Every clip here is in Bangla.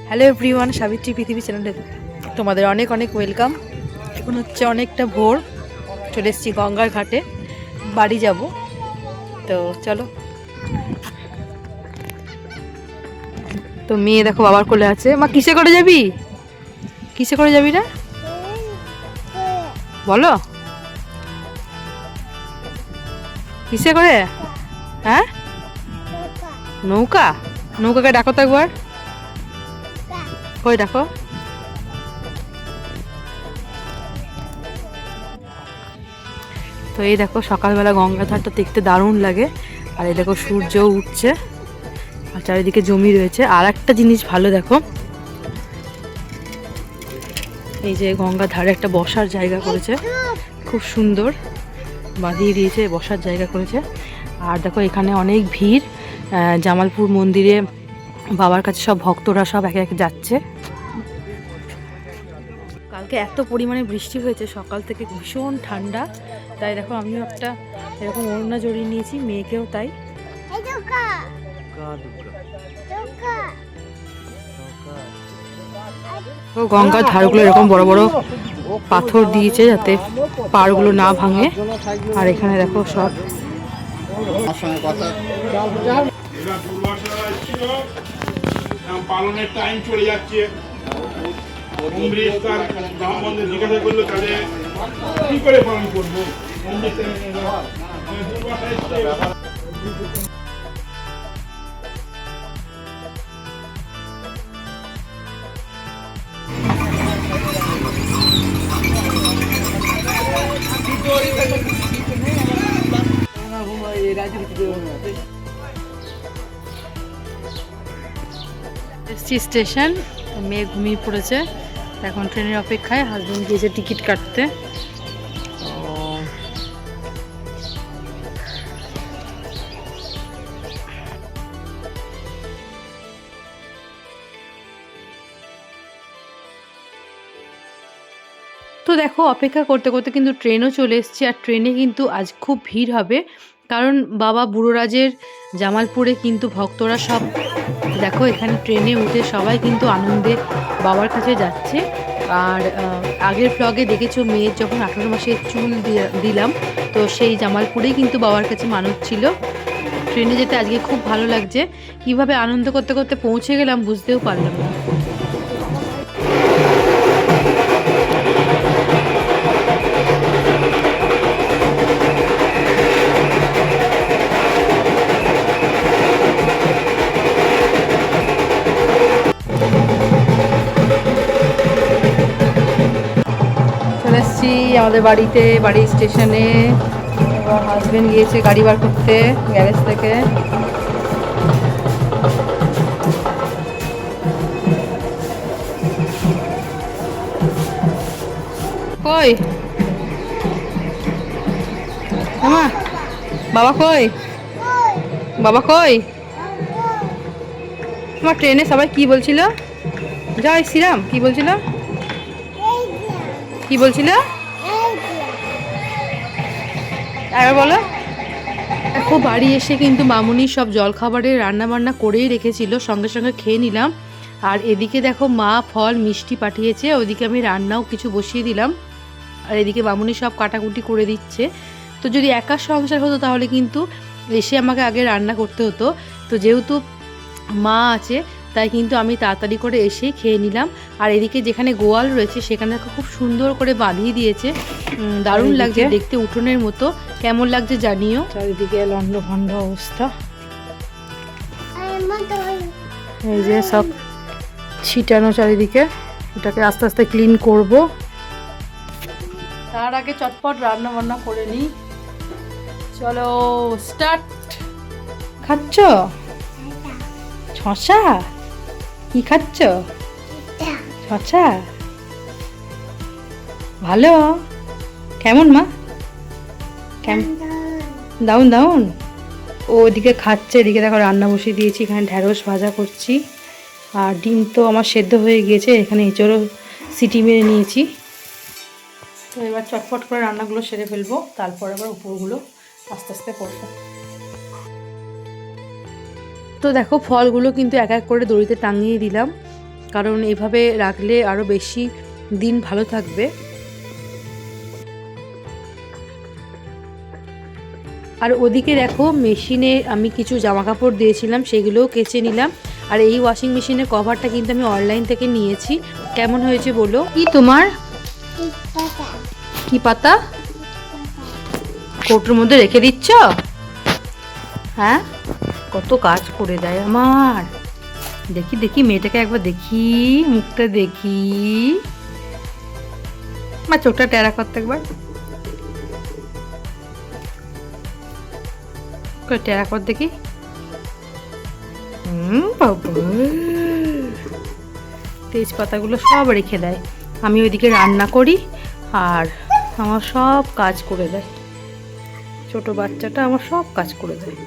হ্যালো এভরিওয়ান, সাবিত্রী পৃথিবী চ্যানেলে তোমাদের অনেক অনেক ওয়েলকাম। এখন হচ্ছে অনেকটা ভোর, চলে এসেছি গঙ্গার ঘাটে, বাড়ি যাব। তো চলো। তো মেয়ে দেখো বাবার কোলে আছে। মা কিসে করে যাবি? কিসে করে যাবি রে? বলো, কিসে করে? হ্যাঁ, নৌকা। নৌকাকে ডাকো তো একবার, কই ডাকো। তো এই দেখো সকালবেলা গঙ্গার ধারটা দেখতে দারুণ লাগে। আর এই দেখো সূর্য উঠছে আর চারিদিকে জমি রয়েছে। আর একটা জিনিস ভালো দেখো, এই যে গঙ্গার ধারে একটা বসার জায়গা করেছে, খুব সুন্দর বাঁধিয়ে দিয়েছে, বসার জায়গা করেছে। আর দেখো এখানে অনেক ভিড়, জামালপুর মন্দিরে বাবার কাছে সব ভক্তরা সব একে একে যাচ্ছে। কালকে এত পরিমাণে বৃষ্টি হয়েছে, সকাল থেকে ভীষণ ঠান্ডা। তাই দেখো আমিও একটা এরকম ওড়না জড়িয়ে নিয়েছি, মেয়েকেও তাই। তো গঙ্গার ধারগুলো এরকম বড় বড় পাথর দিয়েছে যাতে পাড়গুলো না ভাঙে। আর এখানে দেখো সব পালনের টাইম চলে যাচ্ছে। জিজ্ঞাসা করলো তাহলে কি করে পালন করবো। এসছি স্টেশন, মেয়ে ঘুমিয়ে পড়েছে। এখন ট্রেনের অপেক্ষায়, হাজবেন্ড গিয়েছে টিকিট কাটতে। তো দেখো অপেক্ষা করতে করতে কিন্তু ট্রেনও চলে এসছে। আর ট্রেনে কিন্তু আজ খুব ভিড় হবে, কারণ বাবা বুড়োরাজের জামালপুরে কিন্তু ভক্তরা সব দেখো এখানে ট্রেনে উঠে সবাই কিন্তু আনন্দে বাবার কাছে যাচ্ছে। আর আগের ব্লগে দেখেছো মেয়ের যখন 18 মাসের চুল দিলাম, তো সেই জামালপুরেই কিন্তু বাবার কাছে মানত ছিল। ট্রেনে যেতে আজকে খুব ভালো লাগছে। কিভাবে আনন্দ করতে করতে পৌঁছে গেলাম বুঝতেও পারলাম না। চলে এসছি আমাদের বাড়িতে, বাড়ি স্টেশনে। এবার হাজবেন্ড গিয়েছে গাড়ি বার করতে গ্যারেজ থেকে। কই মামা, বাবা কই? বাবা কই? তোমার ট্রেনে সবাই কি বলছিল? জয় শ্রীরাম কি বলছিল? কি বলছিল একবার বলো। দেখো বাড়ি এসে কিন্তু মামুনি সব জলখাবারের রান্না বান্না করেই রেখেছিল, সঙ্গে সঙ্গে খেয়ে নিলাম। আর এদিকে দেখো মা ফল মিষ্টি পাঠিয়েছে, ওইদিকে আমি রান্নাও কিছু বসিয়ে দিলাম। আর এদিকে মামুনি সব কাটাকুটি করে দিচ্ছে। তো যদি একা সংসার হতো তাহলে কিন্তু এসে আমাকে আগে রান্না করতে হতো। তো যেহেতু মা আছে তাই কিন্তু আমি তাড়াতাড়ি করে এসেই খেয়ে নিলাম। আর এদিকে যেখানে গোয়াল রয়েছে সেখানে খুব সুন্দর করে বাঁধিয়ে দিয়েছে, দারুণ লাগছে দেখতে, উঠোনের মতো। কেমন লাগছে জানিও। চারিদিকে লন্ডভন্ড অবস্থা, এই যে সব ছিটানো চারিদিকে। এটাকে আস্তে আস্তে ক্লিন করব। তার আগে চটপট রান্না বান্না করে নিই। চলো স্টার্ট। খাচ্ছ শশা? কি খাচ্ছ? শশা? ভালো। কেমন মা? কেমন? দাউন দাউন। ও ওদিকে খাচ্ছে, এদিকে দেখো রান্না বসিয়ে দিয়েছি। এখানে ঢ্যাঁড়স ভাজা করছি। আর ডিম তো আমার সেদ্ধ হয়ে গিয়েছে, এখানে এঁচড়ও সিটি মেরে নিয়েছি। তো এবার চটপট করে রান্নাগুলো সেরে ফেলবো, তারপর আবার উপরগুলো আস্তে আস্তে করবো। তো দেখো ফলগুলো কিন্তু এক এক করে দড়িতে টাঙিয়ে দিলাম, কারণ এভাবে রাখলে আরও বেশি দিন ভালো থাকবে। আর ওদিকে দেখো মেশিনে আমি কিছু জামা কাপড় দিয়েছিলাম, সেগুলোও কেচে নিলাম। আর এই ওয়াশিং মেশিনের কভারটা কিন্তু আমি অনলাইন থেকে নিয়েছি। কেমন হয়েছে বলো? কি তোমার কি পাতা কৌটোর মধ্যে রেখে দিচ্ছ? হ্যাঁ, কত কাজ করে দেয় আমার। দেখি দেখি মেয়েটাকে একবার দেখি, মুখটা দেখি, মা চোখটা টেরা করতে একবার টেরা কর দেখি। বাবা, তেজপাতাগুলো সব রেখে দেয়। আমি ওইদিকে রান্না করি আর আমার সব কাজ করে দেয়। ছোট বাচ্চাটা আমার সব কাজ করে দেয়।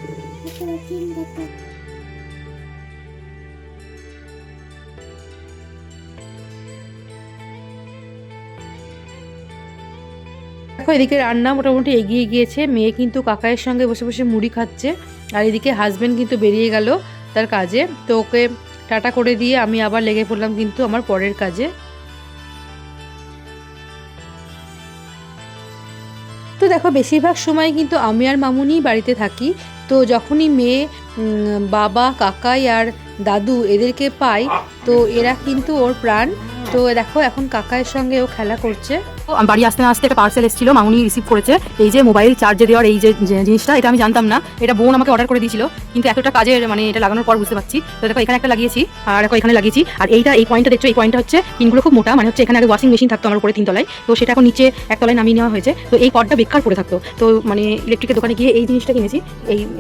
দেখো এদিকে রান্না মোটামুটি এগিয়ে গিয়েছে। মেয়ে কিন্তু কাকায়ের সঙ্গে বসে বসে মুড়ি খাচ্ছে, আর এদিকে হাজবেন্ড কিন্তু বেরিয়ে গেল তার কাজে। তো ওকে টাটা করে দিয়ে আমি আবার লেগে পড়লাম কিন্তু আমার পরের কাজে। তো দেখো বেশিরভাগ সময় কিন্তু আমি আর মামুনিই বাড়িতে থাকি। তো যখনই মেয়ে বাবা কাকাই আর দাদু এদেরকে পাই, তো এরা কিন্তু ওর প্রাণ। তো দেখো এখন কাকায়ের সঙ্গে ও খেলা করছে। আমি বাড়ি আসতে না আসতে একটা পার্সেল এসেছিল, মামুনি রিসিভ করেছে। এই যে মোবাইল চার্জে দেওয়ার এই যে জিনিসটা, এটা আমি জানতাম না, এটা বোন আমাকে অর্ডার করে দিয়েছিল। কিন্তু এতটা কাজের মানে এটা লাগানোর পর বুঝতে পারছি। তো দেখো এখানে একটা লাগিয়েছি আর দেখো এখানে লাগিয়েছি। আর এইটা এই পয়েন্টটা দেখছো, এই পয়েন্টটা হচ্ছে পিনগুলো খুব মোটা, মানে হচ্ছে এখানে আগে ওয়াশিং মেশিন থাকতো আমার উপরে 3 তলায়, তো সেটা এখন নিচে 1 তলায় নামিয়ে নেওয়া হয়েছে। তো এই কর্ডটা বেকার পড়ে থাকতো। তো মানে ইলেকট্রিকের দোকানে গিয়ে এই জিনিসটা কিনেছি।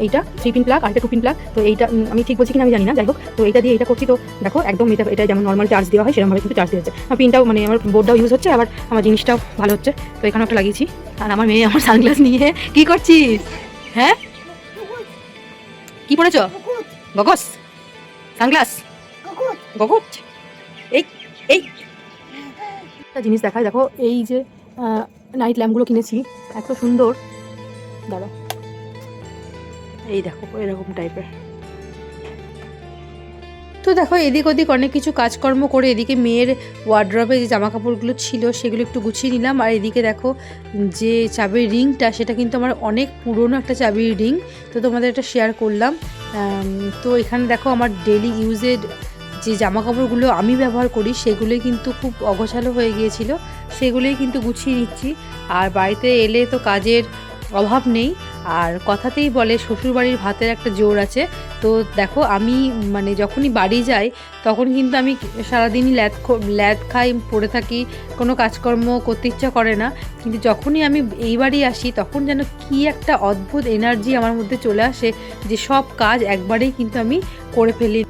এইটা 3 পিন প্লাগ আর এটা 2 পিন প্লাগ। তো এইটা আমি ঠিক বলছি কিনা আমি জানি না, যাই হোক। তো এইটা দিয়ে এটা করছি। তো দেখো একদম এটা যেমন নর্মাল চার্জ দেওয়া হয় সেরকমভাবে কিন্তু চার্জ দিয়েছে। আমার পিনটাও মানে আমার বোর্ডটাও ইউজ হচ্ছে, আবার আমার জিনিসটাও ভালো হচ্ছে। তো এখানে একটা লাগিয়েছি। আর আমার মেয়ে আমার সানগ্লাস নিয়ে কি করছিস? হ্যাঁ, কি পড়েছ? গগস সানগ্লাস গগট। এই এই একটা জিনিস দেখায়, দেখো এই যে নাইট ল্যাম্পগুলো কিনেছি, এত সুন্দর। দাঁড়া, এই দেখো এরকম টাইপের। তো দেখো এদিক ওদিক অনেক কিছু কাজকর্ম করে এদিকে মেয়ের ওয়ার্ড্রবে যে জামা কাপড়গুলো ছিল সেগুলো একটু গুছিয়ে নিলাম। আর এদিকে দেখো যে চাবির রিংটা, সেটা কিন্তু আমার অনেক পুরনো একটা চাবির রিং, তো তোমাদের এটা শেয়ার করলাম। তো এখানে দেখো আমার ডেলি ইউজের যে জামা কাপড়গুলো আমি ব্যবহার করি সেগুলোই কিন্তু খুব অগোছালো হয়ে গিয়েছিল, সেগুলোই কিন্তু গুছিয়ে নিচ্ছি। আর বাড়িতে এলে তো কাজের অভাব নেই। আর কথাতেই বলে শ্বশুরবাড়ির ভাতের একটা জোর আছে। তো দেখো আমি মানে যখনই বাড়ি যাই তখন কিন্তু আমি সারাদিনই ল্যাদ খাই, পড়ে থাকি, কোনো কাজকর্ম করতে ইচ্ছা করে না। কিন্তু যখনই আমি এই বাড়ি আসি তখন যেন কি একটা অদ্ভুত এনার্জি আমার মধ্যে চলে আসে, যে সব কাজ একবারেই কিন্তু আমি করে ফেলি।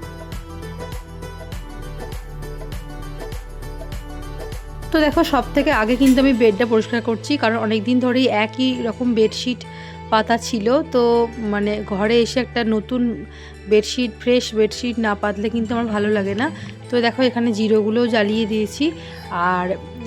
তো দেখো সব থেকে আগে কিন্তু আমি বেডটা পরিষ্কার করছি, কারণ অনেক দিন ধরেই একই রকম বেডশিট পাতা ছিল। তো মানে ঘরে এসে একটা নতুন বেডশিট, ফ্রেশ বেডশিট না পাতলে কিন্তু আমার ভালো লাগে না। তো দেখো এখানে জিরোগুলোও জ্বালিয়ে দিয়েছি। আর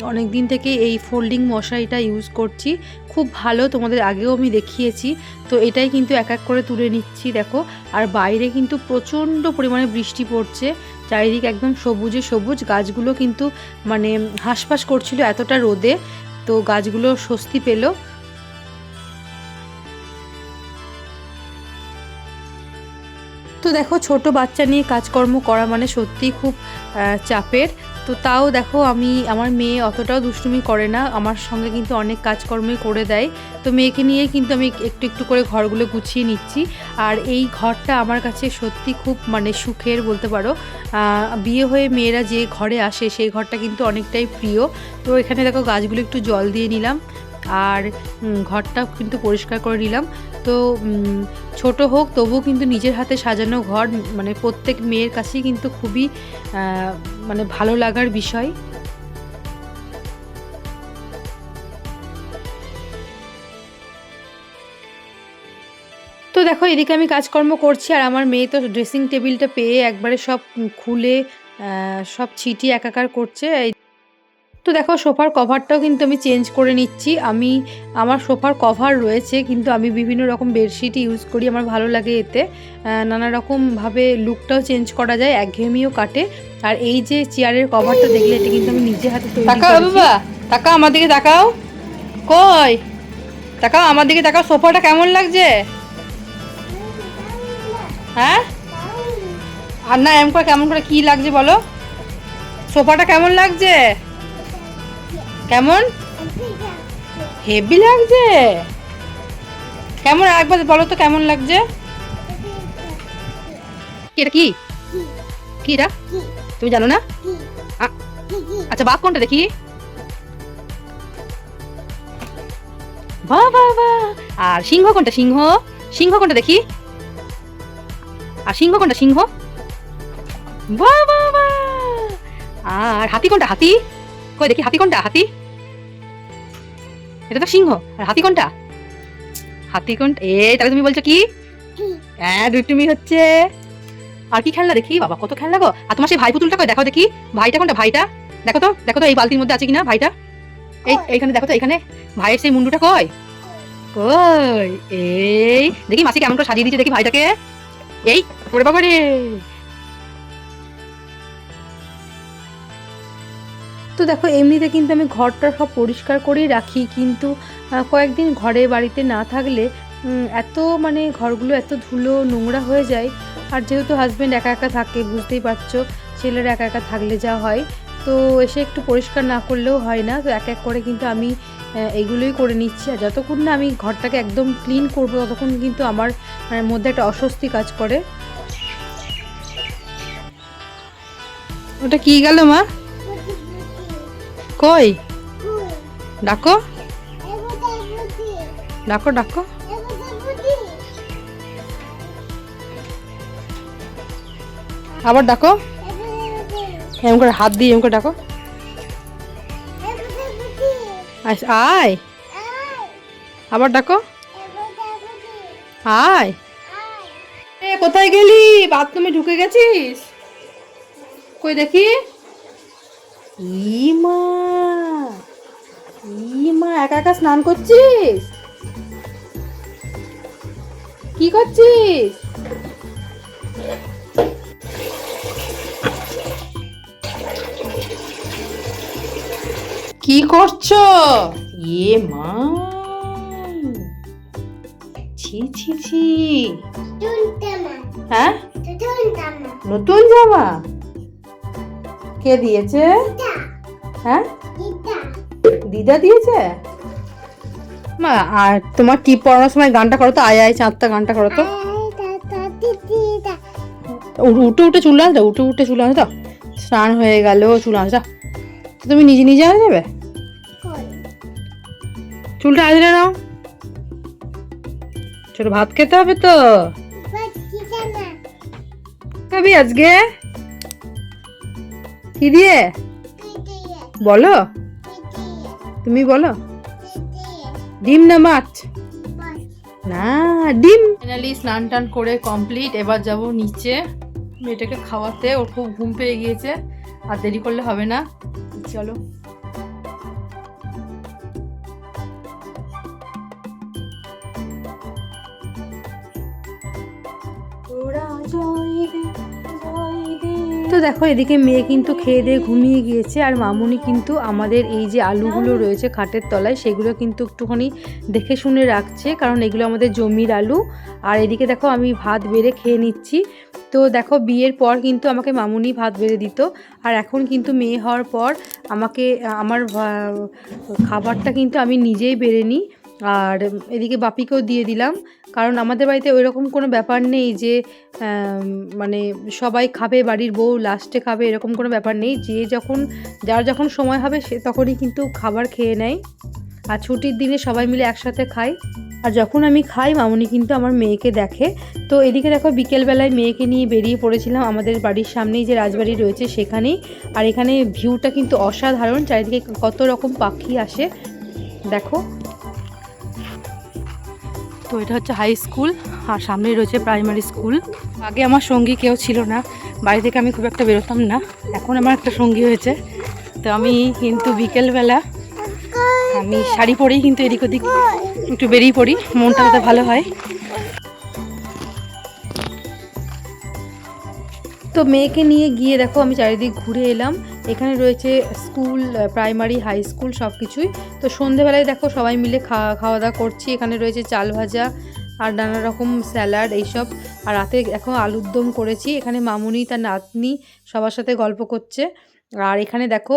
অনেক দিন থেকে এই ফোল্ডিং মশারিটা ইউজ করছি, খুব ভালো, তোমাদের আগেও আমি দেখিয়েছি। তো এটাই কিন্তু এক এক করে তুলে নিচ্ছি দেখো। আর বাইরে কিন্তু প্রচণ্ড পরিমাণে বৃষ্টি পড়ছে, চারিদিক একদম সবুজে সবুজ, গাছগুলো কিন্তু মানে হাঁসফাঁস করছিল এতটা রোদে, তো গাছগুলো স্বস্তি পেল। তো দেখো ছোট বাচ্চা নিয়ে কাজকর্ম করা মানে সত্যিই খুব চাপের। তো তাও দেখো আমার মেয়ে অতটাও দুষ্টুমি করে না, আমার সঙ্গে কিন্তু অনেক কাজকর্মই করে দেয়। তো মেয়েকে নিয়ে কিন্তু আমি একটু একটু করে ঘরগুলো গুছিয়ে নিচ্ছি। আর এই ঘরটা আমার কাছে সত্যি খুব মানে সুখের বলতে পারো। বিয়ে হয়ে মেয়েরা যে ঘরে আসে সেই ঘরটা কিন্তু অনেকটাই প্রিয়। তো এখানে দেখো গাছগুলো একটু জল দিয়ে নিলাম, আর ঘরটা কিন্তু পরিষ্কার করে নিলাম। তো ছোট হোক তবুও কিন্তু নিজের হাতে সাজানো ঘর মানে প্রত্যেক মেয়ের কাছেই কিন্তু খুবই মানে ভালো লাগার বিষয়। তো দেখো এদিকে আমি কাজকর্ম করছি, আর আমার মেয়ে তো ড্রেসিং টেবিলটা পেয়ে একবারে সব খুলে সব ছিটিয়ে একাকার করছে। তো দেখো সোফার কভারটাও কিন্তু আমি চেঞ্জ করে নিচ্ছি। আমার সোফার কভার রয়েছে, কিন্তু আমি বিভিন্ন রকম বেডশিট ইউজ করি, আমার ভালো লাগে এতে নানা রকমভাবে লুকটাও চেঞ্জ করা যায়, একঘেয়েমিও কাটে। আর এই যে চেয়ারের কভারটা দেখলে এটা কিন্তু আমি নিজে হাতে তৈরি করেছি। বাবা তাকাও আমার দিকে, তাকাও, কই তাকাও আমার দিকে, তাকাও, সোফাটা কেমন লাগছে? হ্যাঁ আর না এমন করে কেমন করে কি লাগছে বলো, সোফাটা কেমন লাগছে? কেমন? হেভি লাগছে। কেমন একবার বলো তো কেমন লাগছে? এটা কি কি এটা তুমি জানো না? আচ্ছা বাঘ কোনটা দেখি? বাহ বাহ বাহ। আর সিংহ কোনটা? সিংহ সিংহ কোনটা দেখি? আর সিংহ কোনটা? সিংহ। বাহ বাহ বাহ। আর হাতি কোনটা? হাতি কই দেখি, হাতি কোনটা? হাতি, এটা তো সিংহ। আর হাতি কোনটা? হাতি কোনটা? তাহলে তুমি বলছো কি? হ্যাঁ দুষ্টুমি হচ্ছে। আর কি খেলনা দেখি? বাবা কত খেলনা গো। আর তোমার সেই ভাই পুতুলটা কই, দেখো দেখি। ভাইটা কোনটা? ভাইটা দেখো তো, দেখো তো এই বালতির মধ্যে আছে কিনা ভাইটা। এইখানে দেখো তো, এইখানে ভাইয়ের সেই মুন্ডুটা কই? কই এই দেখি মাসি কেমন করে সাজিয়ে দিয়েছে দেখি ভাইটাকে। এই ওরে বাবা রে। তো দেখো এমনিতে কিন্তু আমি ঘরটা সব পরিষ্কার করেই রাখি, কিন্তু কয়েকদিন ঘরে বাড়িতে না থাকলে এত মানে ঘরগুলো এত ধুলো নোংরা হয়ে যায়। আর যেহেতু হাজব্যান্ড একা একা থাকে, বুঝতেই পারছো ছেলেরা একা একা থাকলে যা হয়, তো এসে একটু পরিষ্কার না করলেও হয় না। তো এক এক করে কিন্তু আমি এগুলোই করে নিচ্ছি। আর যতক্ষণ না আমি ঘরটাকে একদম ক্লিন করবো ততক্ষণ কিন্তু আমার মধ্যে একটা অস্বস্তি কাজ করে। ওটা কি গেল মা? কই ডাকো ডাকো ডাকো। আবার ডাকো, এমন করে হাত দিয়ে এমন করে ডাকো। আয় আবার ডাকো, আয়। কোথায় গেলি? বাথরুমে ঢুকে গেছিস? কই দেখি। ইমা ইমা একা একা স্নান করছিস? কি করছিস? কি করছো? ইয়ে মা, ছি ছি ছি। হ্যাঁ নতুন জামা কে দিয়েছে? হ্যাঁ দিদা দিয়েছে। মা আর তোমার টিপ পড়ানোর সময় গানটা করো তো, আয় আয় চাঁদটা গানটা করো তো। উঠে উঠে চুল আনতে, উঠে উঠে চুল আনতে, স্নান হয়ে গেল চুল আনতে। তুমি নিজে নিজে আনে যাবে, চুলটা আজরে নাও। ছোট ভাত খেতে হবে তো। খাবি আজকে কি দিয়ে বলো? তুমি বলো। ডিম না মাছ? না ডিম। ফাইনালি স্নান টান করে কমপ্লিট। এবার যাব নিচে মেয়েটাকে খাওয়াতে, ওর খুব ঘুম পেয়ে গিয়েছে, আর দেরি করলে হবে না। চলো। তো দেখো এদিকে মেয়ে কিন্তু খেয়ে দিয়ে ঘুমিয়ে গিয়েছে, আর মামুনি কিন্তু আমাদের এই যে আলুগুলো রয়েছে খাটের তলায় সেগুলো কিন্তু একটুখানি দেখে শুনে রাখছে, কারণ এগুলো আমাদের জমির আলু। আর এদিকে দেখো আমি ভাত বেড়ে খেয়ে নিচ্ছি। তো দেখো বিয়ের পর কিন্তু আমাকে মামুনি ভাত বেড়ে দিত, আর এখন কিন্তু মেয়ে হওয়ার পর আমাকে আমার খাবারটা কিন্তু আমি নিজেই বেড়ে নিই। আর এদিকে বাপিকেও দিয়ে দিলাম, কারণ আমাদের বাড়িতে ওইরকম কোনো ব্যাপার নেই যে মানে সবাই খাবে, বাড়ির বউ লাস্টে খাবে, এরকম কোনো ব্যাপার নেই। যে যার যখন সময় হবে সে তখনই কিন্তু খাবার খেয়ে নেয়। আর ছুটির দিনে সবাই মিলে একসাথে খাই। আর যখন আমি খাই মামুনি কিন্তু আমার মেয়েকে দেখে। তো এদিকে দেখো বিকেলবেলায় মেয়েকে নিয়ে বেরিয়ে পড়েছিলাম আমাদের বাড়ির সামনেই যে রাজবাড়ি রয়েছে সেখানেই। আর এখানে ভিউটা কিন্তু অসাধারণ, চারিদিকে কত রকম পাখি আসে দেখো। তো এটা হচ্ছে হাই স্কুল, আর সামনেই রয়েছে প্রাইমারি স্কুল। আগে আমার সঙ্গী কেউ ছিল না, বাড়ি থেকে আমি খুব একটা বেরোতাম না, এখন আমার একটা সঙ্গী হয়েছে। তো আমি কিন্তু বিকেলবেলা আমি শাড়ি পরেই কিন্তু এদিক ওদিক একটু বেরিয়ে পড়ি, মনটা যাতে ভালো হয়। তো মেয়েকে নিয়ে গিয়ে দেখো আমি চারিদিক ঘুরে এলাম। এখানে রয়েছে স্কুল, প্রাইমারি, হাই স্কুল সব কিছুই। তো সন্ধেবেলায় দেখো সবাই মিলে খাওয়া দাওয়া করছি। এখানে রয়েছে চাল ভাজা আর নানা রকম স্যালাড এইসব। আর রাতে এখন আলুর দম করেছি। এখানে মামুনি তার নাতনি সবার সাথে গল্প করছে। আর এখানে দেখো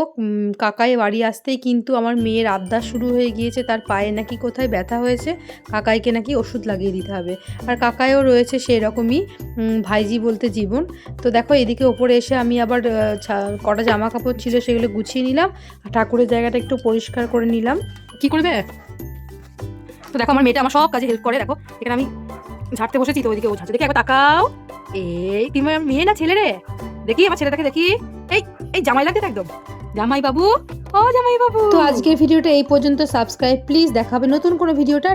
কাকাই বাড়ি আসতেই কিন্তু আমার মেয়ের আবদার শুরু হয়ে গিয়েছে, তার পায়ে নাকি কোথায় ব্যথা হয়েছে, কাকাইকে নাকি ওষুধ লাগিয়ে দিতে হবে। আর কাকাইও রয়েছে সেই রকমই, ভাইজি বলতে জীবন। তো দেখো এদিকে ওপরে এসে আমি আবার কটা জামা কাপড় ছিল সেগুলো গুছিয়ে নিলাম, আর ঠাকুরের জায়গাটা একটু পরিষ্কার করে নিলাম। কি করবে? তো দেখো আমার মেয়েটা আমার সব কাজে হেল্প করে। দেখো এখানে আমি ঝাড়তে বসেছি, তো ওইদিকে ও ঝাড়ছে। দেখি একবার তাকাও। এই তুমি আমার মেয়ে না ছেলে রে? দেখি আমার ছেলেটাকে দেখি। এই এই জামাই লাগছে তো একদম। জামাই বাবু, ও জামাই বাবু। তো আজকের ভিডিওটা এই পর্যন্ত। সাবস্ক্রাইব প্লিজ, দেখাবে নতুন কোনো ভিডিওটা।